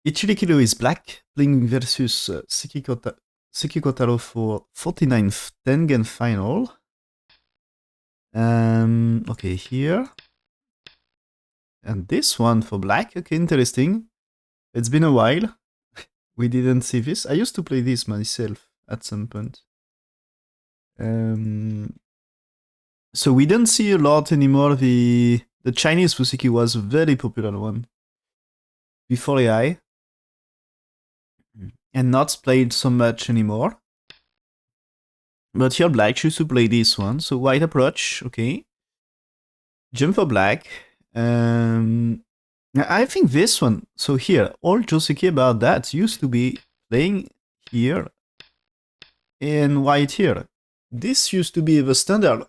Ichiriki is black, playing versus Seki Kotaro for 49th Tengen final. Okay, here. And this one for black. Okay, interesting. It's been a while. We didn't see this. I used to play this myself at some point. So we don't see a lot anymore. The Chinese Fusiki was a very popular one before AI, and not played so much anymore. But here black used to play this one. So white approach, okay. Jump for black. I think this one. So here, all Joseki about that used to be playing here and white here. This used to be the standard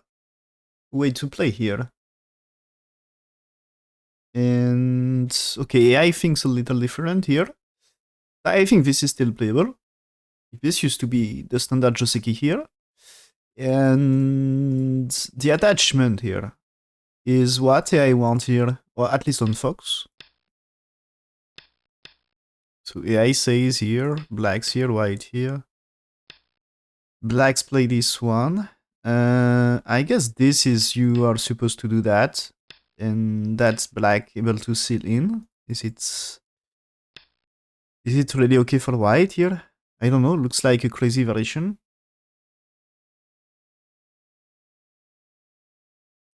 way to play here. And okay, I think it's a little different here. I think this is still playable. This used to be the standard Joseki here. And the attachment here is what I want here, or at least on Fox. So AI says here, blacks here, white here. Blacks play this one. I guess this is, you are supposed to do that. And that's black able to seal in. Is it really okay for white here? I don't know, looks like a crazy variation.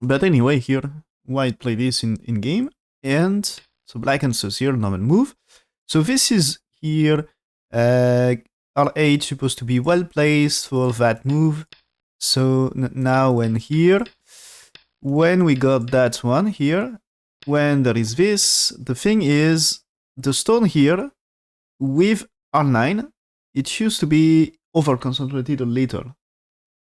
But anyway, here, white play this in game. And so black answers here, normal move. So this is here, R8 supposed to be well placed for that move. So now when here, when we got that one here, when there is this, the thing is, the stone here, with R9, it used to be over-concentrated a little.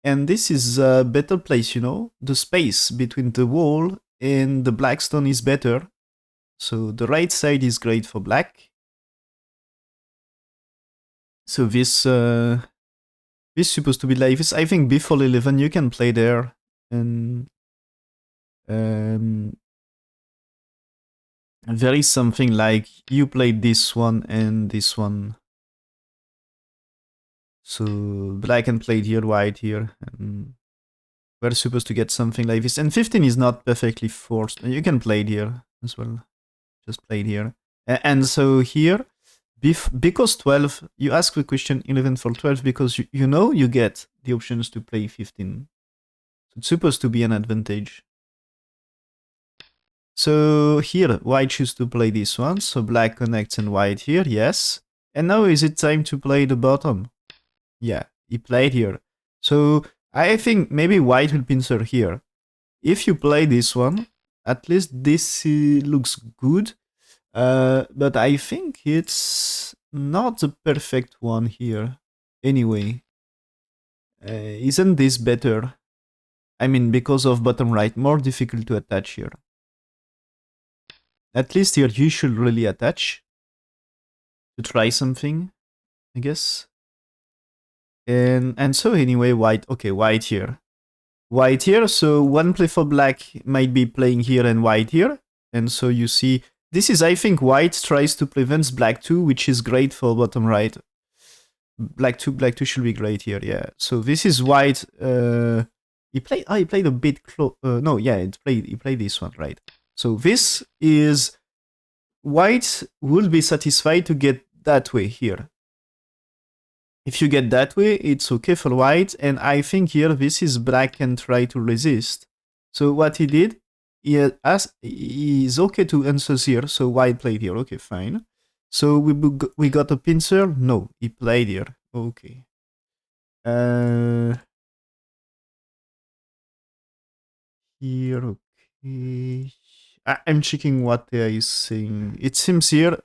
And this is a better place, you know? The space between the wall and the black stone is better. So the right side is great for black. So this is supposed to be like this. I think before 11 you can play there. And there is something like you played this one and this one. So black and played here, white here. And we're supposed to get something like this. And 15 is not perfectly forced. You can play it here as well. Just play it here. And so here, because 12, you ask the question 11 for 12 because you know you get the options to play 15. So it's supposed to be an advantage. So here, white choose to play this one. So black connects and white here, yes. And now is it time to play the bottom? Yeah, he played here. So I think maybe white will pincer here. If you play this one, at least this looks good. But I think it's not the perfect one here. Anyway, isn't this better? I mean, because of bottom right, more difficult to attach here. At least here you should really attach to try something, I guess. And so anyway, white, okay, white here. White here, so one play for black might be playing here and white here. And so you see, this is, I think, white tries to prevent black 2, which is great for bottom right. Black 2 should be great here, yeah. So this is white. He played a bit close. No, yeah, he played this one, right? So this is white will be satisfied to get that way here. If you get that way, it's okay for white, and I think here this is black can try to resist. So what he did, he is okay to answer here, so white played here, okay, fine. So we got a pincer? No, he played here, okay. Here, okay. I'm checking what AI is saying. It seems here,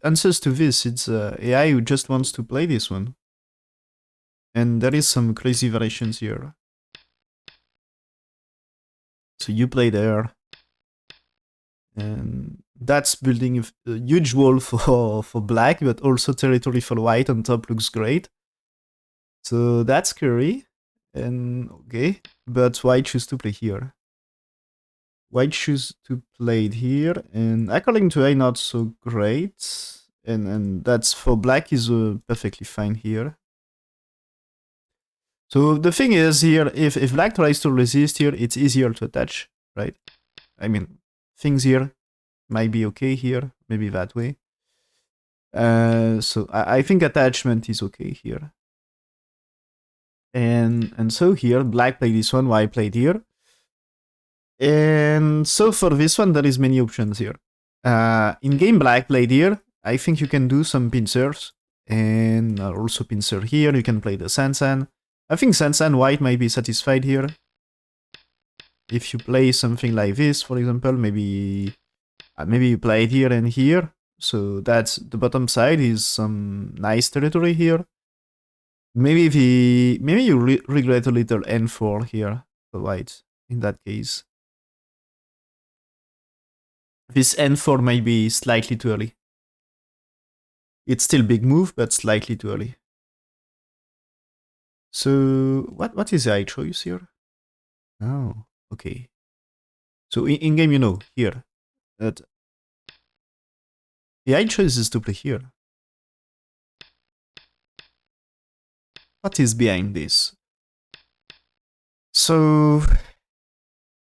answers to this, it's AI who just wants to play this one. And there is some crazy variations here. So you play there. And that's building a huge wall for black, but also territory for white on top looks great. So that's scary. And okay, but white choose to play here. White choose to play it here, and according to AI, not so great. and that's for black is perfectly fine here. So the thing is here, if black tries to resist here, it's easier to attach, right? I mean, things here might be okay here, maybe that way. So I think attachment is okay here. And so here, black played this one, white played here. And so for this one, there is many options here. In game, black played here. I think you can do some pincers. And also pincer here, you can play the Sansan. I think Sansan white might be satisfied here. If you play something like this, for example, maybe you play it here and here. So that's the bottom side is some nice territory here. Maybe you regret a little n4 here for white in that case. This n4 might be slightly too early. It's still big move, but slightly too early. So what is the I choice here? Oh, okay. So in game, you know, here that the I choice is to play here. What is behind this? So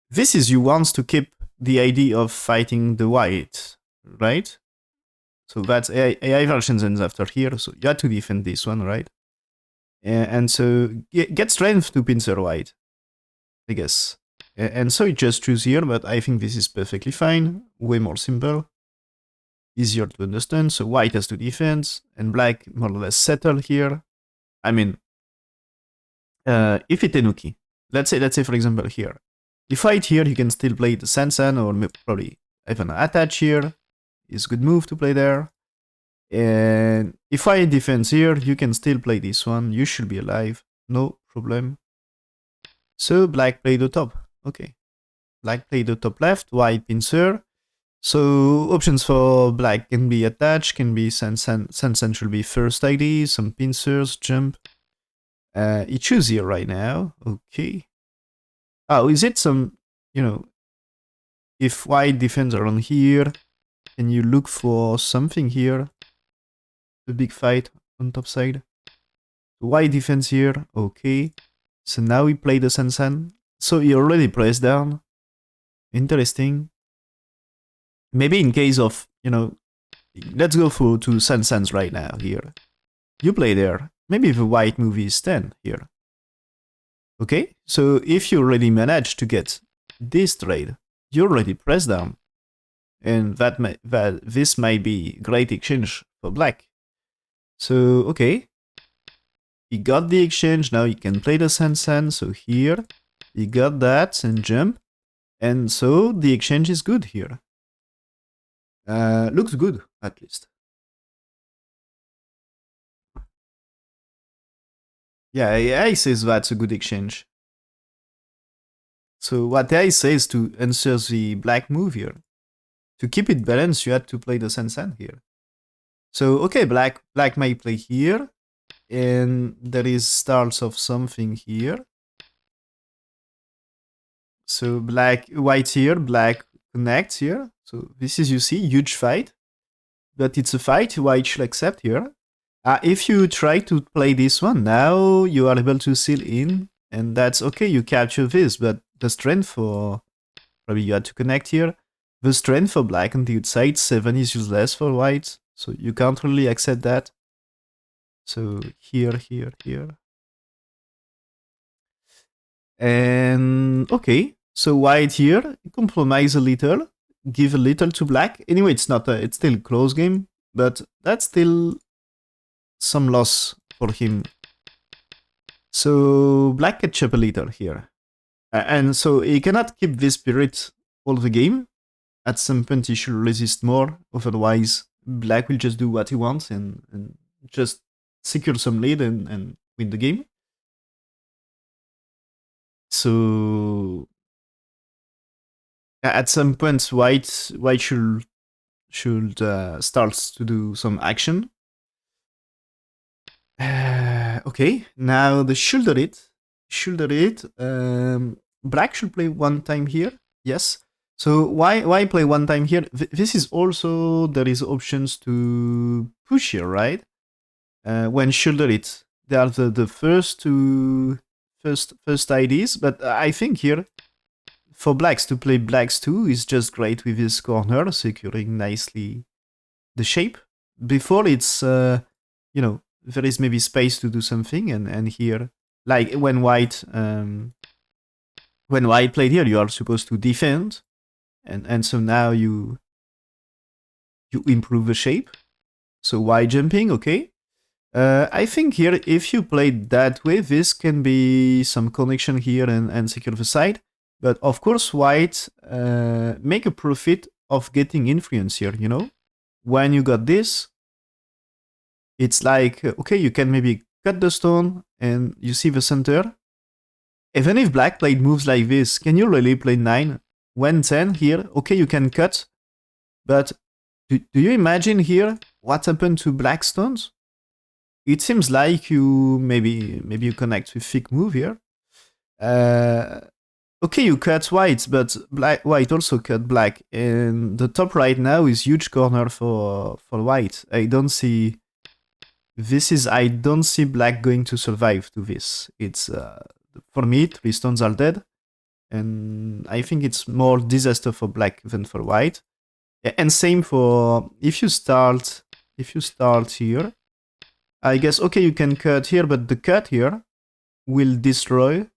this is you want to keep the idea of fighting the white, right? So that's AI versions ends after here, so you have to defend this one, right? And so get strength to pincer white, I guess. And so you just choose here, but I think this is perfectly fine, way more simple, easier to understand. So white has to defend, and black more or less settle here. I mean, if it Tenuki, let's say for example here, you fight here, you can still play the Sansan or probably even attach here. Is good move to play there. And if I defense here, you can still play this one. You should be alive, no problem. So black play the top. Okay, black play the top left, white pincer. So options for black can be attach, can be Sansan should be first ID, some pincers, jump. He choose here right now. Okay. Oh, is it some, you know, if white defends around here, can you look for something here? A big fight on top side. White defense here. Okay. So now we play the Sansan. So he already pressed down. Interesting. Maybe in case of, you know, let's go for two Sansans right now here. You play there. Maybe the white move is 10 here. Okay, so if you already managed to get this trade, you already press down. And this might be great exchange for black. So, okay. He got the exchange, now he can play the Sansan, so here, he got that and jump. And so the exchange is good here. Looks good, at least. Yeah, AI says that's a good exchange. So what AI says to answer the black move here. To keep it balanced, you had to play the Sansan here. So, okay, black might play here. And there is starts of something here. So white here, black connects here. So this is, you see, huge fight. But it's a fight white should accept here. If you try to play this one, now you are able to seal in. And that's okay, you capture this. But the strength for... Probably you had to connect here. The strength for black on the outside, 7 is useless for white. So you can't really accept that. So here. And okay, so white here, compromise a little, give a little to black. Anyway, it's not it's still a close game, but that's still some loss for him. So black catch up a little here. And so he cannot keep this spirit all the game. At some point he should resist more, otherwise black will just do what he wants and just secure some lead and win the game. So at some point, white should start to do some action. Okay, now the shoulder it. Black should play one time here. Yes. So why play one time here? This is also, there is options to push here, right? When shoulder it, they are the first two first IDs. But I think here for blacks to play blacks too is just great with this corner securing nicely the shape. Before it's there is maybe space to do something, and here like when white played here, you are supposed to defend, and so now you improve the shape. So white jumping, okay. I think here, if you play that way, this can be some connection here and secure the side. But of course, white make a profit of getting influence here, you know? When you got this, it's like, okay, you can maybe cut the stone and you see the center. Even if black played moves like this, can you really play 9? When 10 here, okay, you can cut. But do you imagine here what happened to black stones? It seems like you maybe you connect with thick move here. Okay, you cut white, but white also cut black, and the top right now is huge corner for white. I don't see black going to survive to this. It's for me, 3 stones are dead, and I think it's more disaster for black than for white. And same for if you start here. I guess, okay, you can cut here, but the cut here will destroy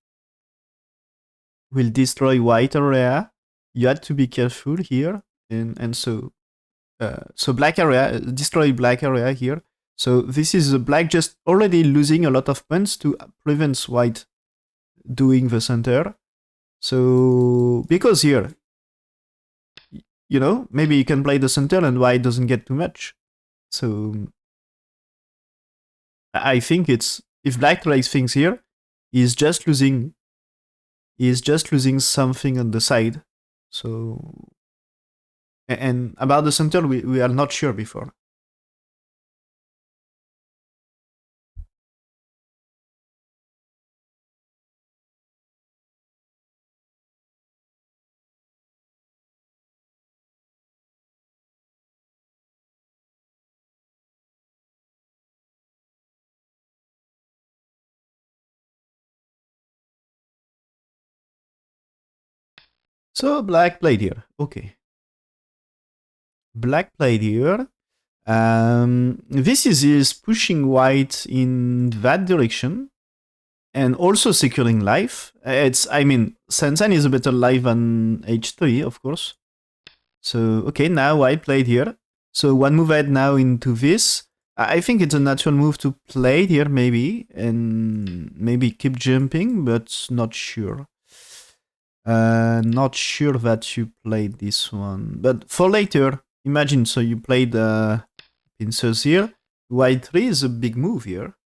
white area. You had to be careful here, and so black area, destroy black area here. So this is black just already losing a lot of points to prevent white doing the center. So because here, you know, maybe you can play the center and white doesn't get too much. So I think it's, if black tries things here, he's just losing something on the side. So, and about the center, we are not sure before. So black played here. Okay. Black played here. This is pushing white in that direction and also securing life. I mean, Sensen is a better life than H3, of course. So, okay, now white played here. So one move ahead now into this. I think it's a natural move to play here, maybe, and maybe keep jumping, but not sure. Not sure that you played this one. But for later, imagine, so you played pincers here. White 3 is a big move here.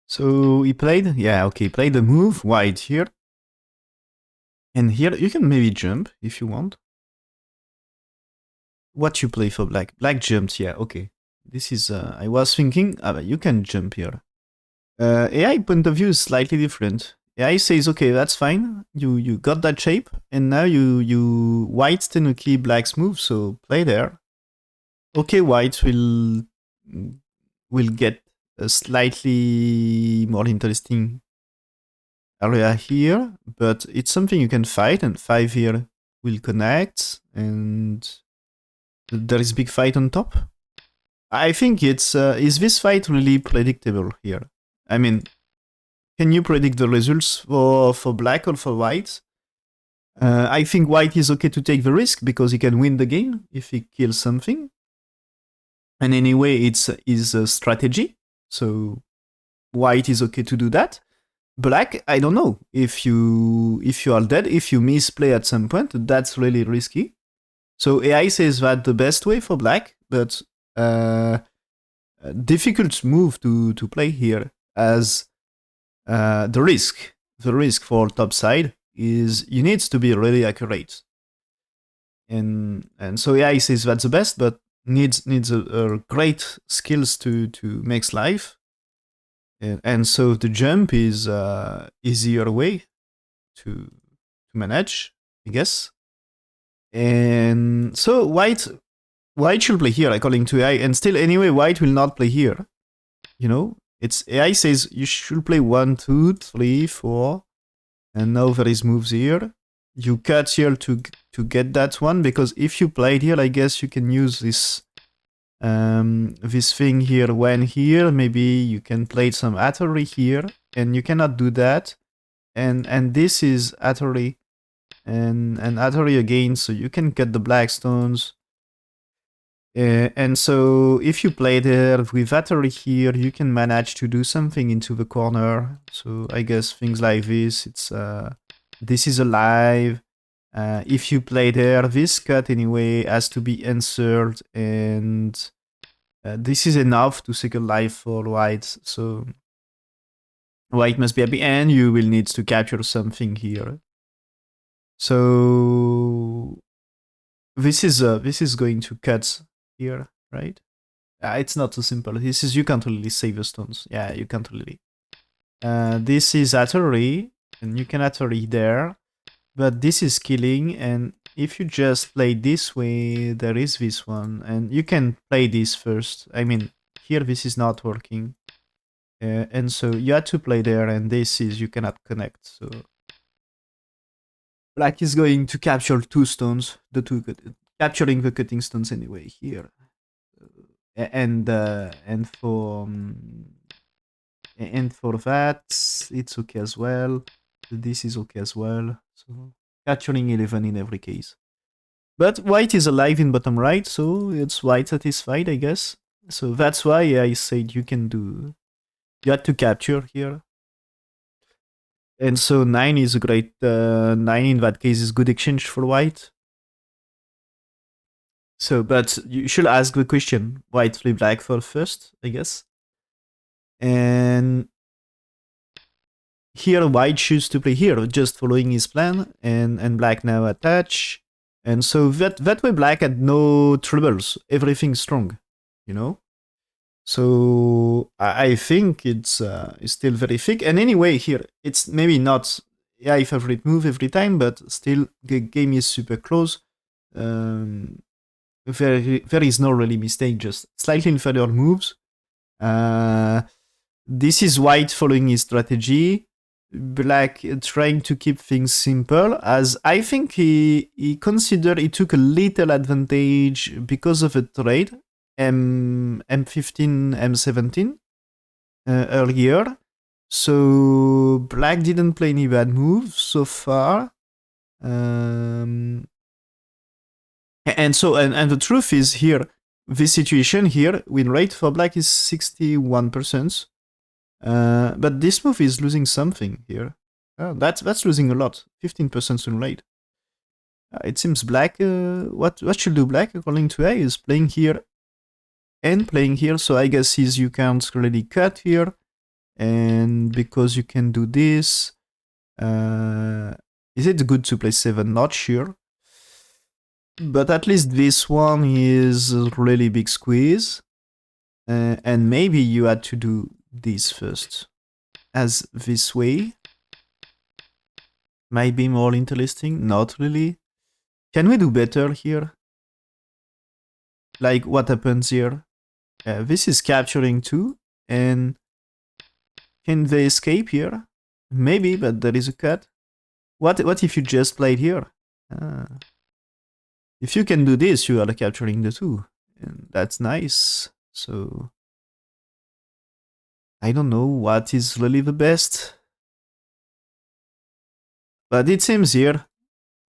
So he played, yeah, okay, he played the move, white here. And here, you can maybe jump if you want. What you play for black? Black jumped, yeah, okay. This is, I was thinking, you can jump here. AI point of view is slightly different. AI says, okay, that's fine. You got that shape, and now you white's Tenuki, black's move, so play there. Okay, white will get a slightly more interesting area here, but it's something you can fight, and 5 here will connect, and there is big fight on top. I think it's, is this fight really predictable here? I mean, can you predict the results for black or for white? I think white is okay to take the risk because he can win the game if he kills something. And anyway, it's his strategy. So white is okay to do that. Black, I don't know. If you are dead, if you misplay at some point, that's really risky. So AI says that the best way for black, but difficult move to play here, as the risk for top side is you need to be really accurate. And so yeah, he says that's the best, but needs a great skills to make life. And so the jump is easier way to manage, I guess. And so white should play here according to AI, and still anyway white will not play here. You know, it's AI says you should play 1, 2, 3, 4, and now there is moves here. You cut here to get that one, because if you played here, I guess you can use this this thing here when here. Maybe you can play some Atari here, and you cannot do that. And this is Atari and Atari again, so you can cut the black stones. And so if you play there with Atari here, you can manage to do something into the corner. So I guess things like this, it's this is alive. If you play there, this cut anyway has to be answered, and this is enough to secure life for white. So white must be happy, and you will need to capture something here. So this is going to cut here, right? It's not so simple. This is, you can't really save the stones. Yeah, you can't really. This is Atari, and you can Atari there, but this is killing. And if you just play this way, there is this one, and you can play this first. I mean, here this is not working, and so you had to play there, and this is, you cannot connect. So black is going to capture 2 stones, capturing the cutting stones anyway here, and for that it's okay as well. This is okay as well. So capturing 11 in every case. But white is alive in bottom right, so it's white satisfied, I guess. So that's why I said you can do. You had to capture here. And so 9 is a great 9 in that case is good exchange for white. So, but you should ask the question: white play black for first, I guess. And here white choose to play here, just following his plan, and black now attach. And so that way black had no troubles. Everything's strong, you know. So I think it's still very thick. And anyway, here it's maybe not AI favorite move every time, but still the game is super close. There is no really mistake, just slightly inferior moves. This is white following his strategy. Black trying to keep things simple, as I think he considered he took a little advantage because of a trade M15, M17 earlier. So black didn't play any bad moves so far. And the truth is here, this situation here, win rate for black is 61%. But this move is losing something here. That's losing a lot. 15% win rate. It seems black. What should do black according to A is playing here and playing here. So I guess you can't really cut here, and because you can do this, is it good to play 7? Not sure. But at least this one is a really big squeeze. And maybe you had to do this first, as this way might be more interesting. Not really. Can we do better here? Like what happens here? This is capturing 2, and can they escape here? Maybe, but there is a cut. What if you just played here? If you can do this, you are capturing the 2, and that's nice. So I don't know what is really the best, but it seems here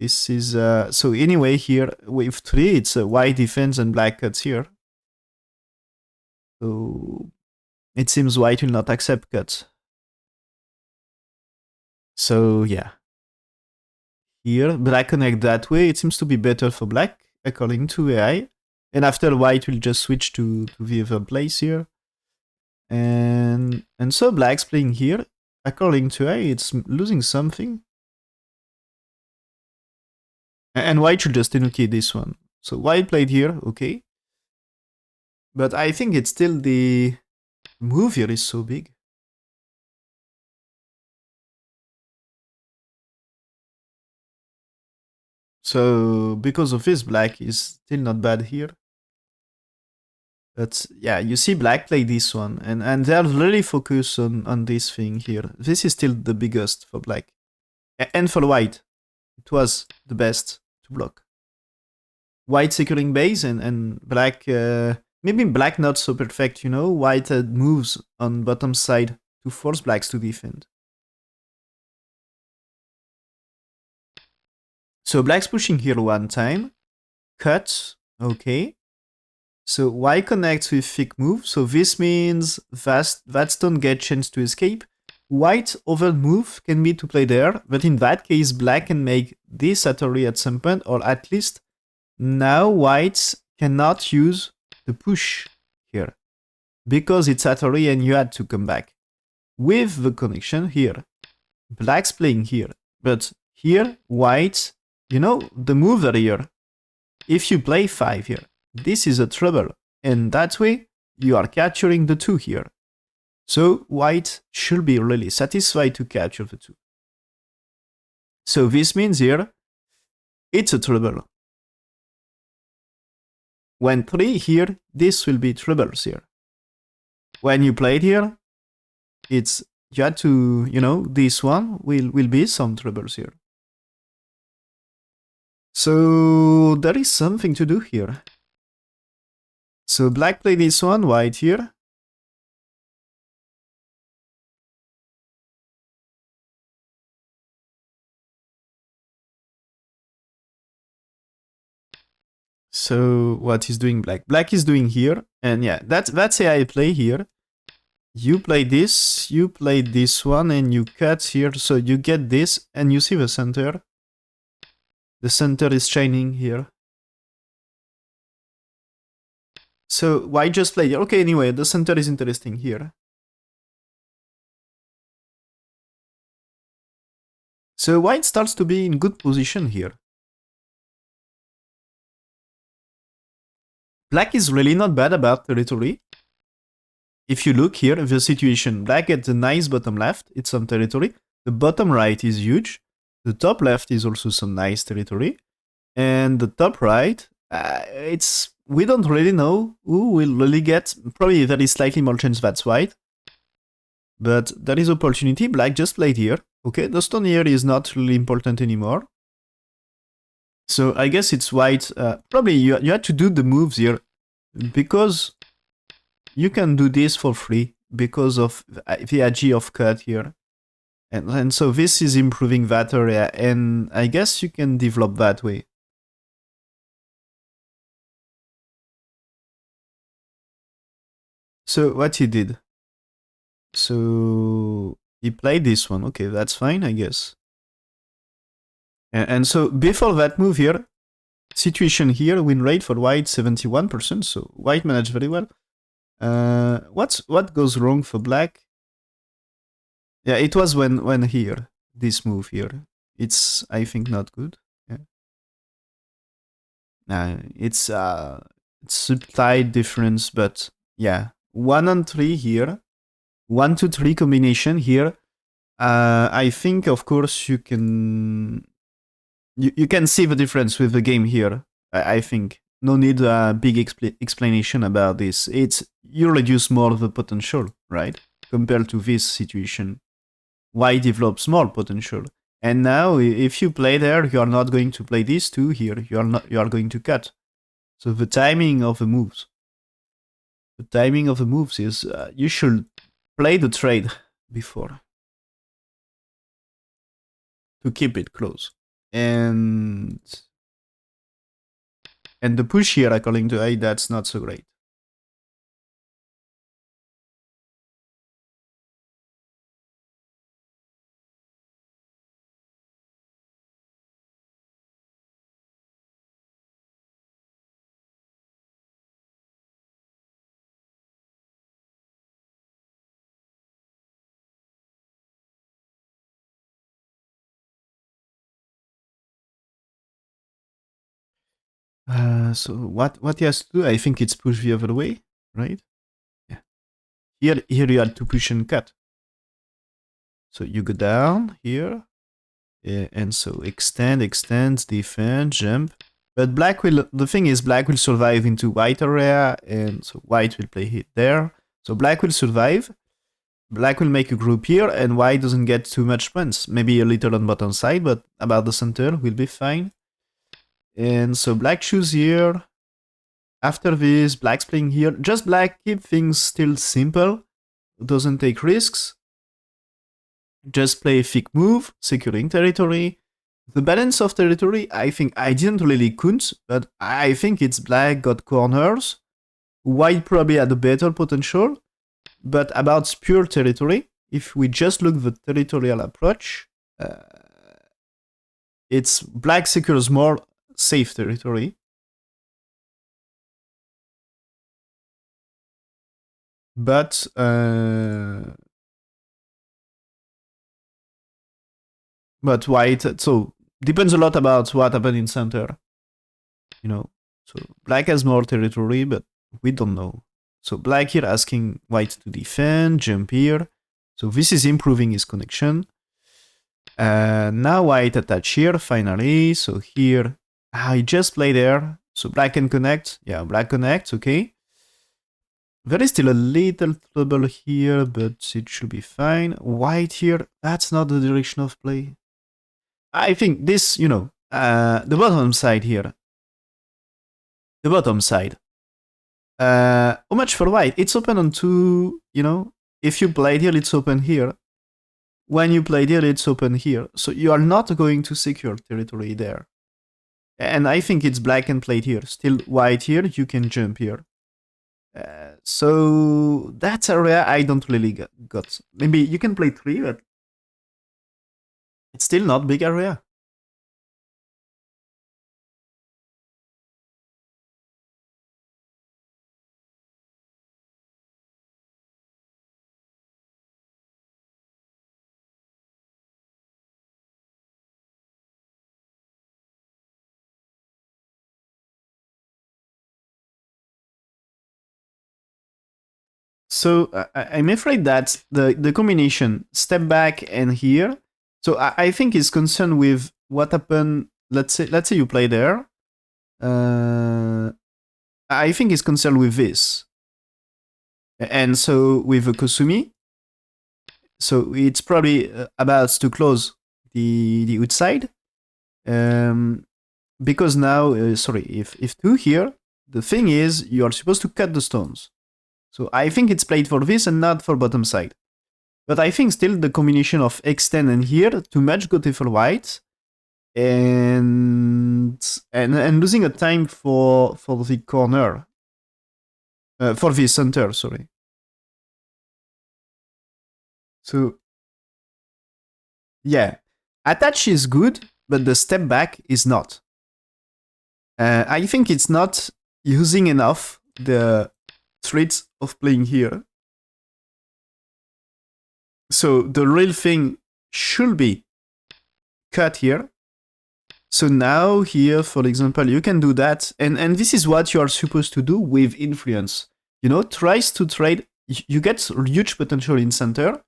this is so anyway here wave 3 it's a white defense and black cuts here. So it seems white will not accept cuts. So yeah, here black connect that way. It seems to be better for black according to AI, and after white will just switch to the other place here. And so black's playing here. According to A, it's losing something. And white should just enucleate this one. So white played here, okay. But I think it's still the move here is so big. So because of this, black is still not bad here. But yeah, you see black play this one, and they're really focused on this thing here. This is still the biggest for black. And for white, it was the best to block. White securing base and black, maybe black not so perfect, you know? White had moves on bottom side to force blacks to defend. So black's pushing here one time. Cut, okay. So white connects with thick move, so this means that stone get chance to escape. White over move can be to play there, but in that case black can make this Atari at some point, or at least now white cannot use the push here. Because it's Atari and you had to come back. With the connection here, black's playing here, but here white, you know, the move are here. If you play 5 here, this is a trouble, and that way you are capturing the 2 here. So white should be really satisfied to capture the 2. So this means here, it's a trouble. When 3 here, this will be troubles here. When you play it here, it's you had to, you know, this one will be some troubles here. So there is something to do here. So black play this one, white here. So what is doing black? Black is doing here, and yeah, that's how I play here. You play this, you play this one, and you cut here, so you get this, and you see the center. The center is shining here. So why just play here? Okay, anyway, the center is interesting here. So white starts to be in good position here. Black is really not bad about territory. If you look here, the situation, black gets a nice bottom left, it's some territory. The bottom right is huge. The top left is also some nice territory. And the top right, we don't really know who will really get. Probably there is slightly more chance that's white. But there is opportunity. Black just played here. Okay, the stone here is not really important anymore. So I guess it's white. Probably you had to do the moves here because you can do this for free because of the ag of cut here. And so this is improving that area, and I guess you can develop that way. So what he did? So he played this one. Okay, that's fine, I guess. And so before that move here, situation here, win rate for white 71%. So white managed very well. What goes wrong for black? Yeah, it was when here, this move here. It's I think not good. Yeah. It's slight difference, but yeah, 1 and 3 here, 1 to 3 combination here. I think of course you can see the difference with the game here. I think no need a big explanation about this. It's you reduce more the potential, right? Compared to this situation, why develop small potential? And now, if you play there, you are not going to play these two here. You are not. You are going to cut. So the timing of the moves. The timing of the moves is you should play the trade before to keep it close. And the push here, according to A, that's not so great. So what he has to do, I think it's push the other way, right? Yeah. Here you have to push and cut. So you go down here, yeah, and so extend, defend, jump. But black will, the thing is, black will survive into white area, and so white will play it there. So black will survive. Black will make a group here, and white doesn't get too much points. Maybe a little on bottom side, but about the center will be fine. And so black choose here. After this, black's playing here. Just black keep things still simple. Doesn't take risks. Just play a thick move, securing territory. The balance of territory, I think I didn't really count, but I think it's black got corners. White probably had a better potential. But about pure territory, if we just look the territorial approach, it's black secures more safe territory. But white, so depends a lot about what happened in center, you know. So black has more territory, but we don't know. So black here asking white to defend, jump here. So this is improving his connection. Now white attach here, finally. So here, I just play there. So black can connect. Yeah, black connects, okay. There is still a little trouble here, but it should be fine. White here, that's not the direction of play. I think this, the bottom side here. The bottom side. How much for white? It's open on two, if you played here, it's open here. When you played here, it's open here. So you are not going to secure territory there. And I think it's black and played here. Still white here, you can jump here. So that's area I don't really got. Maybe you can play 3, but it's still not big area. So I'm afraid that the combination step back and here. So I think is concerned with what happened. Let's say you play there. I think is concerned with this. And so with a Kosumi, so it's probably about to close the outside. Because now, if 2 here, the thing is you are supposed to cut the stones. So I think it's played for this and not for bottom side. But I think still the combination of extend and here too much got for white, and losing a time for the corner, for the center, sorry. So yeah, attach is good, but the step back is not. I think it's not using enough the traits of playing here. So the real thing should be cut here. So now here, for example, you can do that. And this is what you are supposed to do with influence. Tries to trade. You get huge potential in center.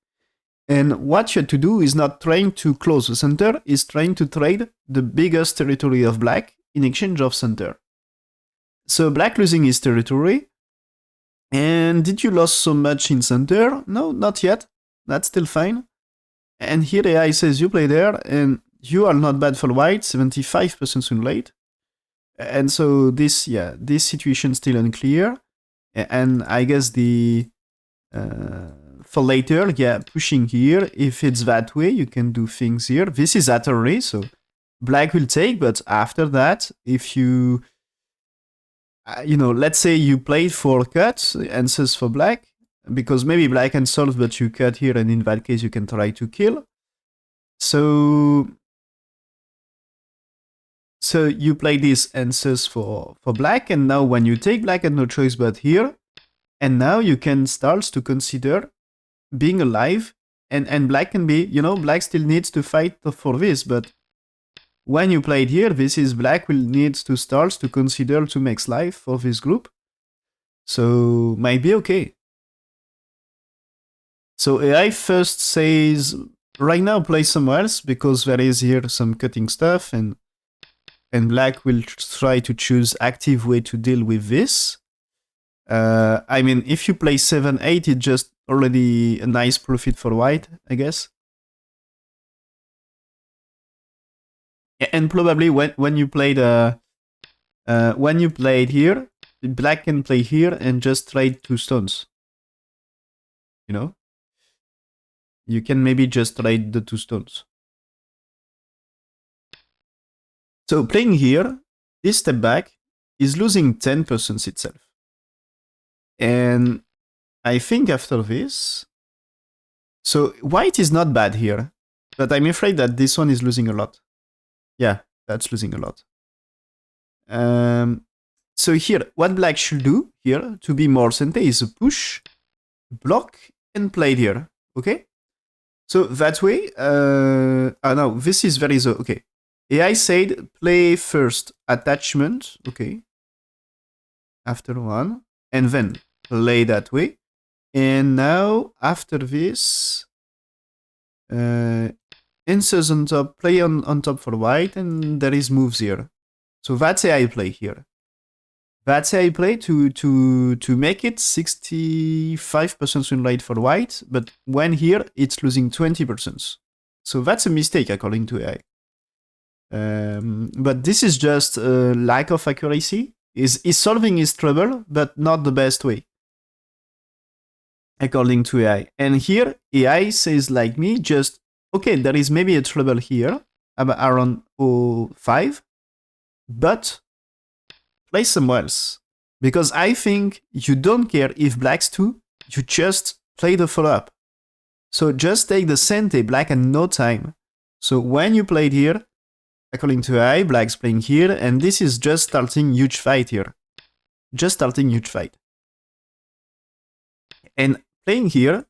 And what you have to do is not trying to close the center, is trying to trade the biggest territory of black in exchange of center. So black losing his territory. And did you lose so much in center? No, not yet. That's still fine. And here AI says you play there, and you are not bad for white, 75% soon late. And so this situation still unclear. And I guess for later, pushing here, if it's that way, you can do things here. This is at array, so black will take, but after that, if you, let's say you played for cut, answers for black, because maybe black can solve, but you cut here, and in that case, you can try to kill. So you play these answers for black, and now when you take black had no choice but here, and now you can start to consider being alive, and black can be, black still needs to fight for this, but when you played here, this is black will need to start to consider to make life for this group. So might be okay. So AI first says right now play somewhere else because there is here some cutting stuff and black will try to choose active way to deal with this. I mean, if you play 7-8, it's just already a nice profit for white, I guess. And probably when you played here, black can play here and just trade 2 stones. You know, you can maybe just trade the 2 stones. So playing here, this step back is losing 10% itself. And I think after this, so white is not bad here, but I'm afraid that this one is losing a lot. Yeah, that's losing a lot. So here, what black should do here to be more sente is a push, block, and play here. Okay? So that way, no, this is very so. Okay. AI said play first attachment. Okay. After one, and then play that way. And now after this, answers on top, play on top for white, and there is moves here. So that's AI play here. That's AI play to make it 65% win rate for white, but when here it's losing 20%. So that's a mistake according to AI. But this is just a lack of accuracy. Is solving his trouble, but not the best way, according to AI. And here AI says like me, just okay, there is maybe a trouble here around 05, but play somewhere else. Because I think you don't care if black's 2, you just play the follow-up. So just take the sente black and no time. So when you played here, according to AI, black's playing here, and this is just starting huge fight here. Just starting huge fight. And playing here,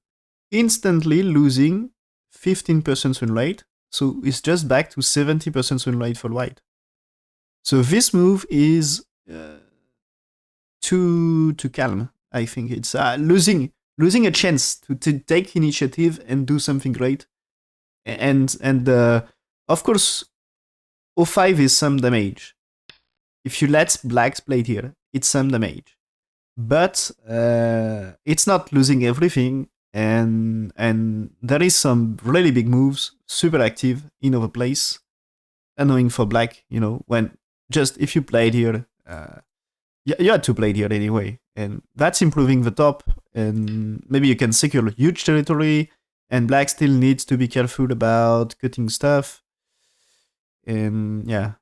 instantly losing 15% win rate, so it's just back to 70% win rate for white. So this move is too calm. I think it's losing a chance to take initiative and do something great. And of course, 05 is some damage. If you let blacks play here, it's some damage. But it's not losing everything, and there is some really big moves, super active in other place, annoying for black. You know, when just if you played here, you had to play here anyway, and that's improving the top, and maybe you can secure huge territory. And black still needs to be careful about cutting stuff, and yeah.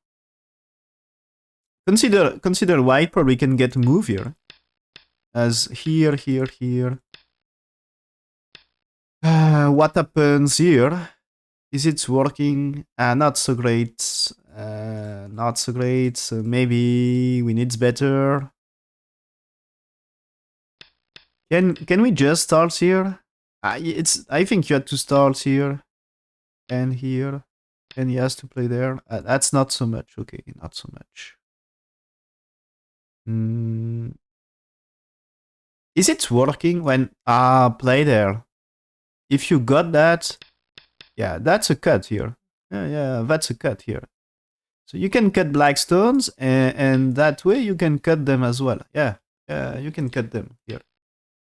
Consider white probably can get a move here. As here. What happens here? Is it working? Not so great. Not so great. So maybe we need better. Can we just start here? I think you had to start here and here, and he has to play there. That's not so much. Okay, not so much. Is it working when play there? If you got that, yeah, that's a cut here. Yeah, that's a cut here. So you can cut black stones, and that way you can cut them as well. Yeah, you can cut them here.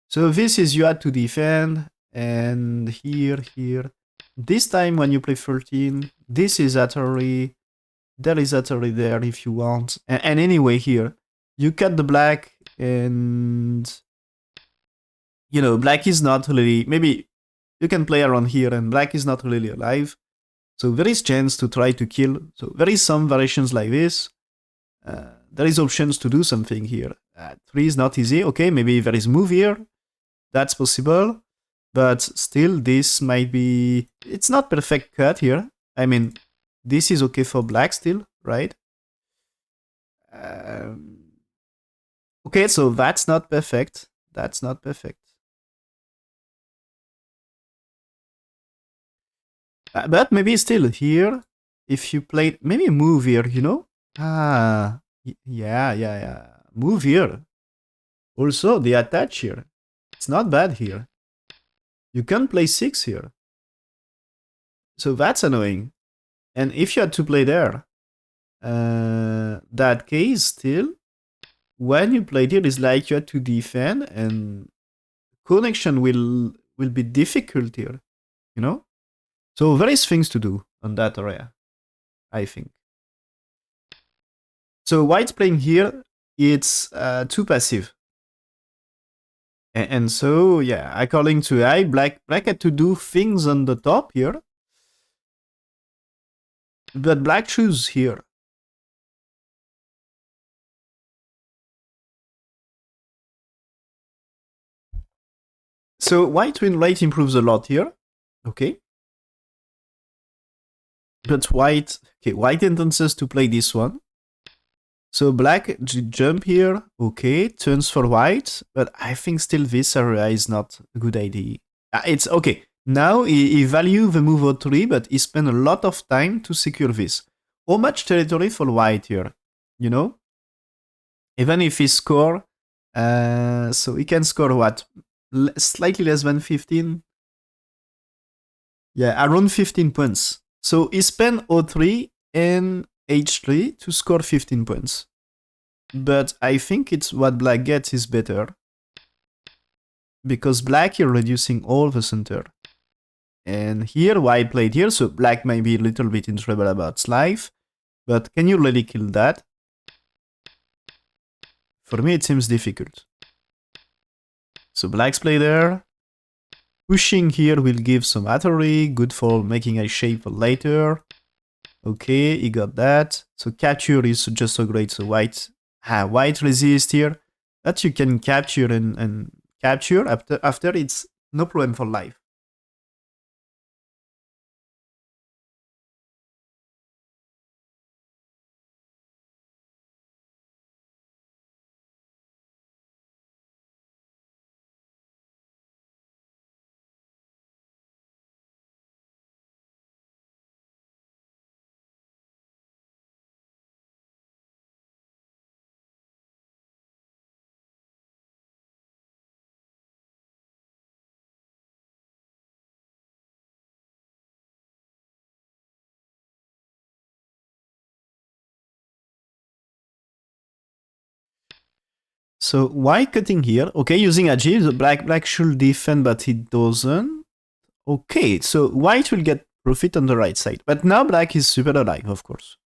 So this is you had to defend, and here. This time when you play 13, this is Atari. There is Atari there if you want. And anyway, here you cut the black, and you know black is not really. Maybe you can play around here, and black is not really alive. So there is chance to try to kill. So there is some variations like this. There is options to do something here. 3 is not easy. Okay, maybe there is move here. That's possible. But still, this might be... It's not perfect cut here. I mean, this is okay for black still, right? Okay, so that's not perfect. That's not perfect. But maybe still here, if you played maybe move here, you know? Ah, yeah. Move here. Also, they attach here. It's not bad here. You can play 6 here. So that's annoying. And if you had to play there, that case still, when you play here, it's like you had to defend and connection will be difficult here, you know? So there is things to do on that area, I think. So white playing here, it's too passive. And so, yeah, according to AI, black had to do things on the top here, but black choose here. So white win rate improves a lot here, okay? But white intends to play this one. So black jump here, okay, turns for white, but I think still this area is not a good idea. It's okay. Now he value the move O3, but he spent a lot of time to secure this. How much territory for white here? You know? Even if he score, so he can score what? Slightly less than 15? Yeah, around 15 points. So he spent O3 and H3 to score 15 points. But I think it's what black gets is better. Because black you're reducing all the center. And here, white played here, so black may be a little bit in trouble about its life. But can you really kill that? For me, it seems difficult. So black's play there. Pushing here will give some artery, good for making a shape for later. Okay, he got that. So capture is just so great. So white resist here. That you can capture and capture after it's no problem for life. So why cutting here? Okay, using Agi, the black should defend, but he doesn't. Okay, so white will get profit on the right side. But now black is super alive, of course.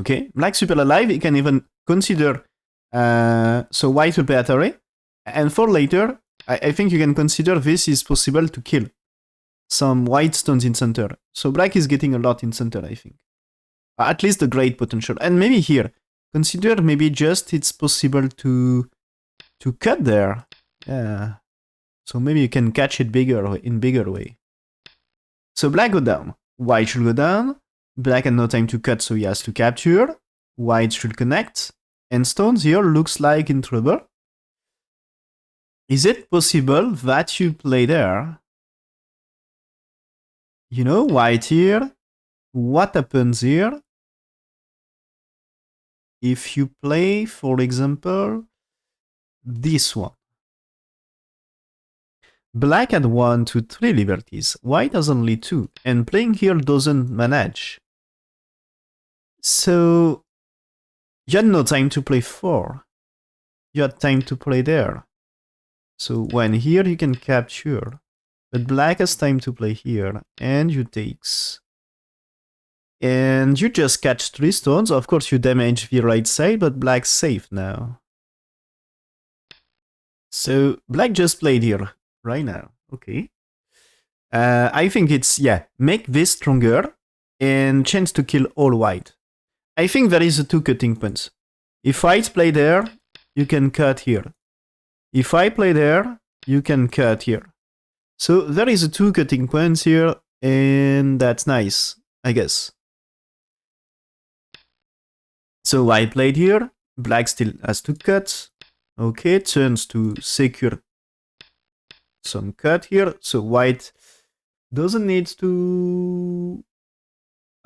Okay, black super alive, he can even consider... so white will pay Atari. And for later, I think you can consider this is possible to kill some white stones in center. So black is getting a lot in center, I think. At least a great potential. And maybe here, consider maybe just it's possible to cut there. Yeah. So maybe you can catch it in bigger way. So black go down. White should go down. Black had no time to cut, so he has to capture. White should connect. And stones here looks like in trouble. Is it possible that you play there? You know, white here. What happens here? If you play, for example, this one. Black had 1, 2, 3 liberties. White has only 2. And playing here doesn't manage. So you had no time to play 4. You had time to play there. So when here you can capture. But black has time to play here. And you takes. And you just catch 3 stones. Of course you damage the right side, but black's safe now. So black just played here right now. Okay. I think it's, yeah, make this stronger and chance to kill all white. I think there is a 2 cutting points. If white play there, you can cut here. If I play there, you can cut here. So there is a 2 cutting points here, and that's nice, I guess. So white played here, black still has 2 cuts. Okay, turns to secure some cut here. So white doesn't need to...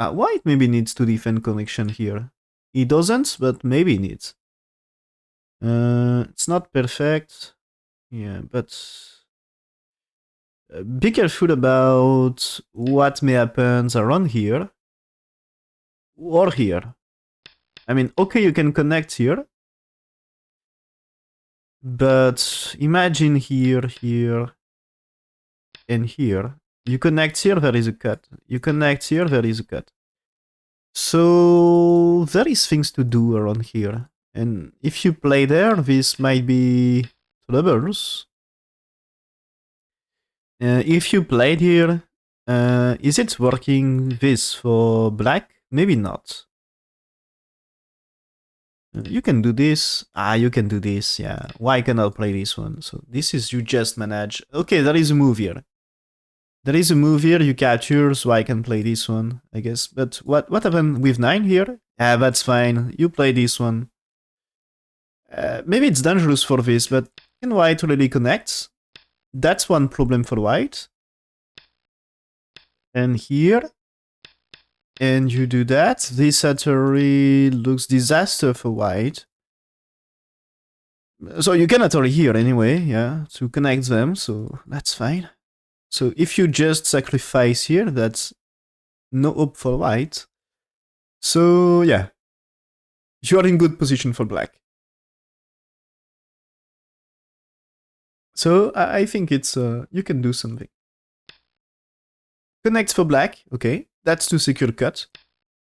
White maybe needs to defend connection here. He doesn't, but maybe he needs. It's not perfect. Yeah, but be careful about what may happen around here or here. I mean, okay, you can connect here, but imagine here, here, and here. You connect here, there is a cut. You connect here, there is a cut. So there is things to do around here. And if you play there, this might be troubles. If you played here, is it working this for black? Maybe not. You can do this. You can do this, yeah. Why cannot play this one? So this is you just manage. Okay, there is a move here. There is a move here, you capture, so I can play this one, I guess. But what happened with 9 here? That's fine. You play this one. Maybe it's dangerous for this, but can white really connect? That's one problem for white. And here. And you do that. This actually looks disaster for white. So you can actually here anyway, yeah, to connect them, so that's fine. So if you just sacrifice here, that's no hope for white. So yeah, you are in good position for black. So I think it's you can do something. Connect for black, okay. That's to secure cut.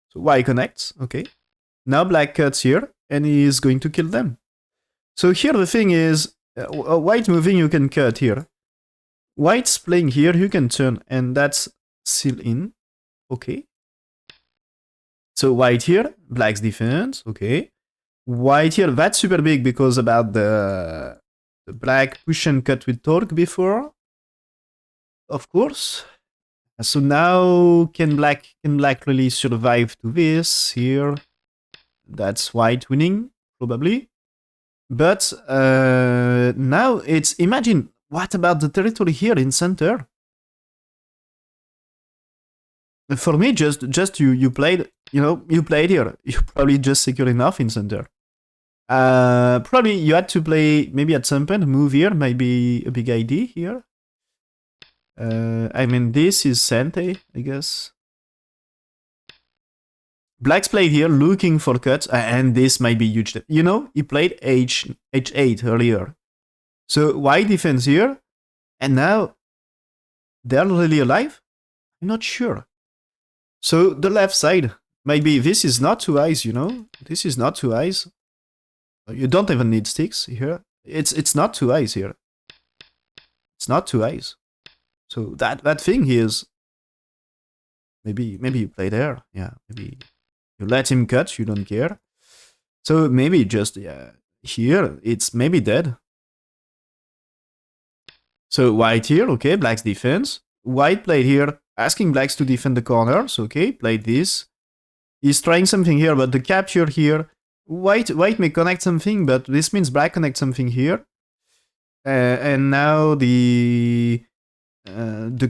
So white connects, okay. Now black cuts here, and he is going to kill them. So here the thing is, white moving, you can cut here. White's playing here, you can turn, and that's still in. Okay. So white here, black's defense, okay. White here, that's super big because about the black push and cut with torque before. Of course. So now can black really survive to this here? That's white winning, probably. But now it's, imagine, what about the territory here in center? For me, just you played, you played here. You probably just secure enough in center. Probably you had to play, maybe at some point, move here, might be a big idea here. I mean, this is Sente, I guess. Black's played here, looking for cuts, and this might be huge. He played H8 earlier. So white defense here, and now they're really alive? I'm not sure. So the left side, maybe this is not two eyes, This is not two eyes. You don't even need sticks here. It's not two eyes here. It's not two eyes. So that thing here is, maybe you play there. Yeah, maybe you let him cut, you don't care. So maybe just, yeah, here, it's maybe dead. So white here, okay, black's defense. White played here, asking blacks to defend the corners, okay, played this. He's trying something here, but the capture here, white may connect something, but this means black connect something here. And now the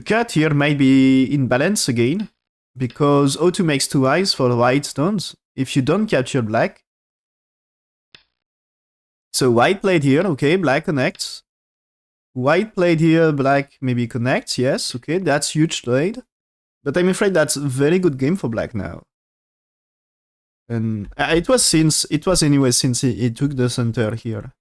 cut here might be in balance again, because O2 makes two eyes for white stones if you don't capture black. So white played here, okay, black connects. White played here, black maybe connects, yes, okay, that's huge trade. But I'm afraid that's a very good game for black now. And it was anyway since he took the center here.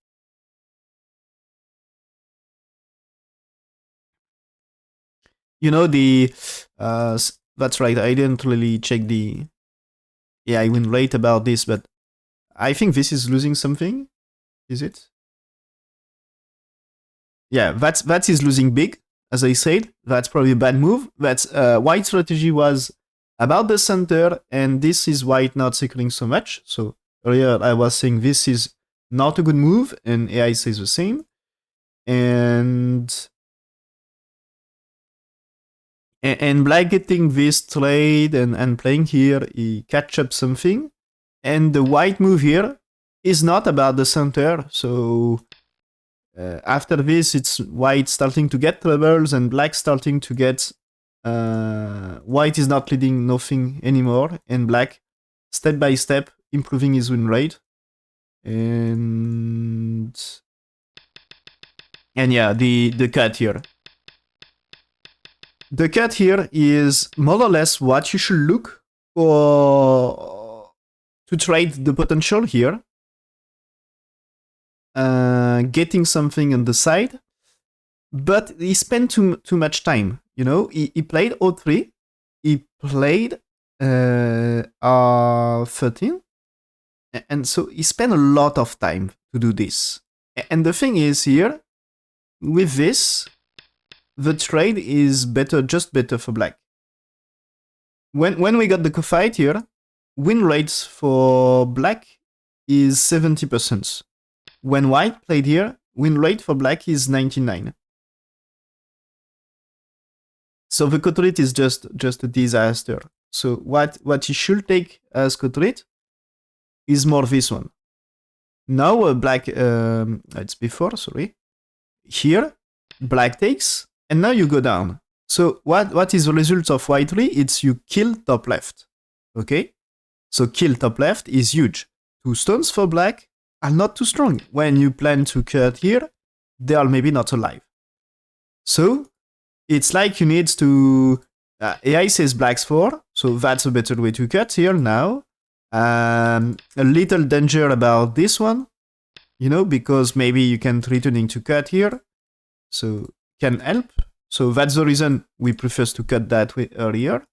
That's right, I didn't really check the... Yeah, I went late about this, but I think this is losing something. Is it? Yeah, that is losing big, as I said. That's probably a bad move. That's white strategy was about the center, and this is white not securing so much. So earlier I was saying this is not a good move, and AI says the same. And black getting this trade and playing here, he catch up something. And the white move here is not about the center, so after this, it's white starting to get troubles and black starting to get white is not leading nothing anymore, and black, step by step, improving his win rate. And yeah, the cut here. The cut here is more or less what you should look for to trade the potential here. Getting something on the side, but he spent too much time. You know, he played O3, he played R13, and so he spent a lot of time to do this. And the thing is here, with this, the trade is better, just better for black. When we got the fight here, win rates for black is 70%. When white played here, win rate for black is 99. So the cut rate is just a disaster. So what you should take as cut rate is more this one. Now black, it's before, sorry. Here, black takes, and now you go down. So what is the result of white 3? It's you kill top left. Okay? So kill top left is huge. 2 stones for black are not too strong. When you plan to cut here, they are maybe not alive. So it's like you need to... AI says black's 4, so that's a better way to cut here now. A little danger about this one, you know, because maybe you can returning to cut here, so can help. So that's the reason we prefer to cut that way earlier.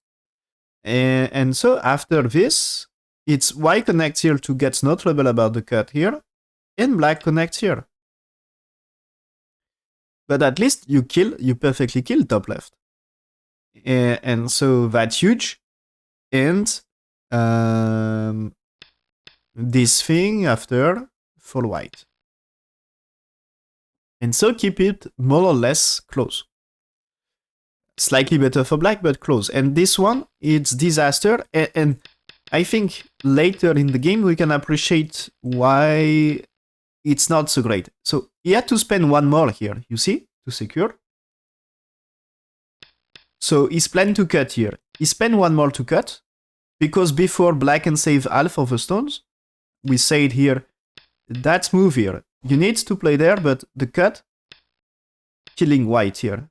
And so after this, it's white connects here to get no trouble about the cut here, and black connects here. But at least you perfectly kill top left. And so that's huge. And this thing after for white. And so keep it more or less close. Slightly better for black, but close. And this one, it's disaster. And I think later in the game we can appreciate why it's not so great. So he had to spend one more here, you see, to secure. So he's planned to cut here. He spent one more to cut, because before black can save half of the stones, we said here, that's move here. You need to play there, but the cut, killing white here.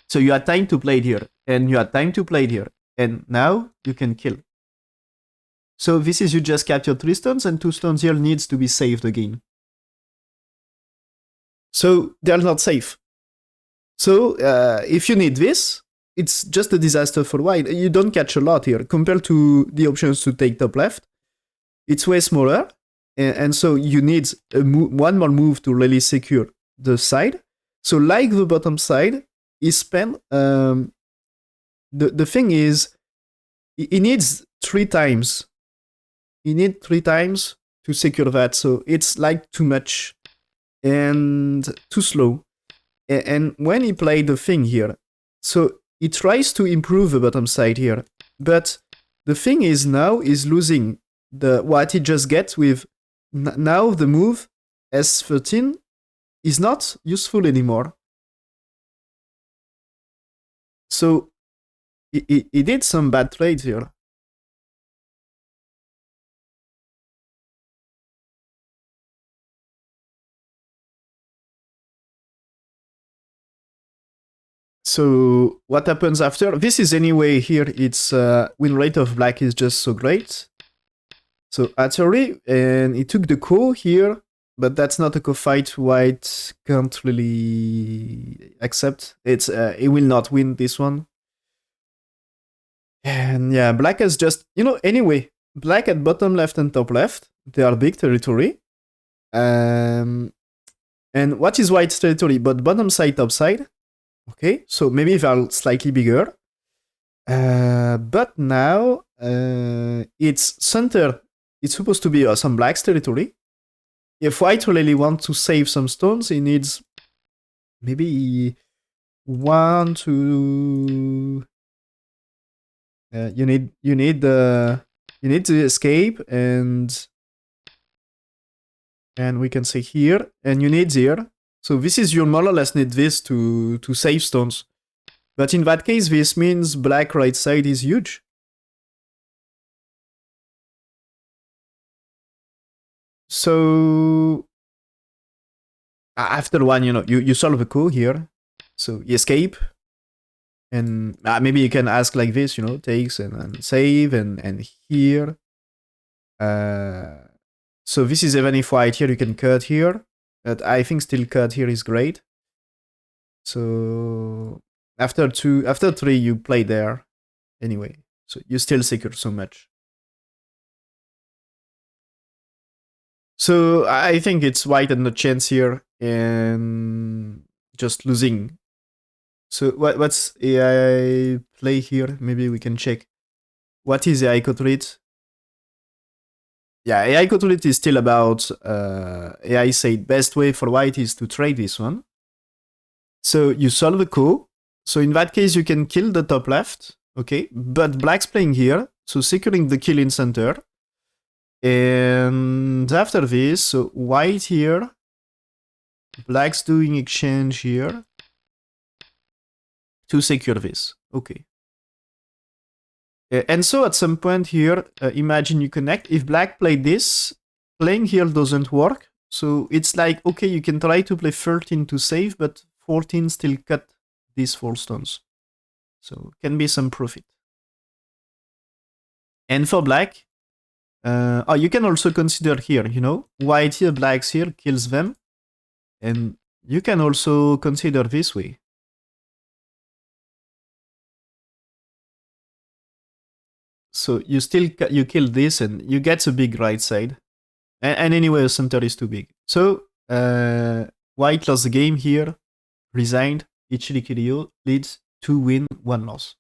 So you had time to play it here, and you had time to play it here, and now you can kill. So this is you just captured 3 stones, and 2 stones here needs to be saved again. So they're not safe. So if you need this, it's just a disaster for white. You don't catch a lot here compared to the options to take top left. It's way smaller, and so you need one more move to really secure the side. So like the bottom side, he spent the thing is he needs 3 times. He needs 3 times to secure that. So it's like too much and too slow. And when he played the thing here, so he tries to improve the bottom side here, but the thing is now is losing what he just gets with now the move S13 is not useful anymore. So he did some bad trades here. So what happens after? This is anyway here, it's win rate of black is just so great. So Atari, and he took the ko here, but that's not a ko fight white can't really accept. It's he will not win this one. And yeah, black has just, you know, anyway, black at bottom left and top left, they are big territory. And what is white's territory? But bottom side, top side. Okay, so maybe they are slightly bigger. But now it's center. It's supposed to be some black's territory. If white really wants to save some stones, he needs maybe 1, 2. You need to escape, and we can say here, and you need here. So this is you more or less need this to save stones. But in that case, this means black right side is huge. So after one, you solve a coup here. So you escape. And maybe you can ask like this, takes and save and here. So this is even if white here, you can cut here. But I think still cut here is great. So after three, you play there anyway. So you still secure so much. So I think it's white and no chance here and just losing. So what's AI play here? Maybe we can check. What is AI code rate? Yeah, AI code rate is still about AI said best way for white is to trade this one. So you solve a coup. So in that case, you can kill the top left. Okay, but black's playing here. So securing the kill in center. And after this, so white here. Black's doing exchange here. To secure this. Okay. And so at some point here, imagine you connect. If black played this, playing here doesn't work. So it's like, okay, you can try to play 13 to save, but 14 still cut these 4 stones. So can be some profit. And for black, you can also consider here, white here, blacks here, kills them. And you can also consider this way. So you still you kill this and you get a big right side. And anyway, the center is too big. So white lost the game here, resigned. Ichiriki leads 2 win, 1 loss.